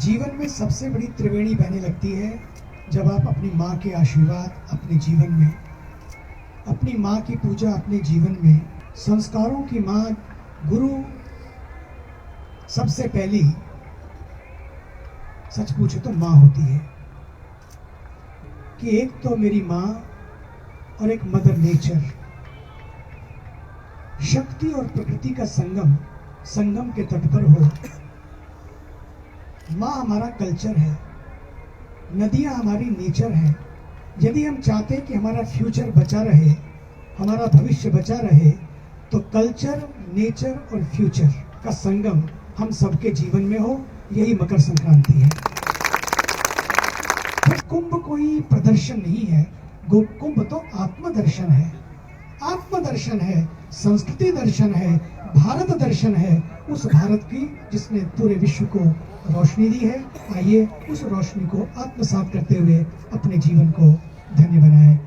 जीवन में सबसे बड़ी त्रिवेणी बहने लगती है जब आप अपनी माँ के आशीर्वाद अपने जीवन में, अपनी माँ की पूजा अपने जीवन में, संस्कारों की माँ गुरु सबसे पहली सच पूछे तो माँ होती है। कि एक तो मेरी माँ और एक मदर नेचर, शक्ति और प्रकृति का संगम के तट पर हो। माँ हमारा कल्चर है, नदियाँ हमारी नेचर है। यदि हम चाहते हैं कि हमारा फ्यूचर बचा रहे, हमारा भविष्य बचा रहे, तो कल्चर, नेचर और फ्यूचर का संगम हम सबके जीवन में हो, यही मकर संक्रांति है। कुंभ कोई प्रदर्शन नहीं है, कुंभ तो आत्मदर्शन है। आत्मदर्शन है, संस्कृति दर्शन है, भारत दर्शन है, उस भारत की जिसने पूरे विश्व को रोशनी दी है। आइए उस रोशनी को आत्मसात करते हुए अपने जीवन को धन्य बनाएं।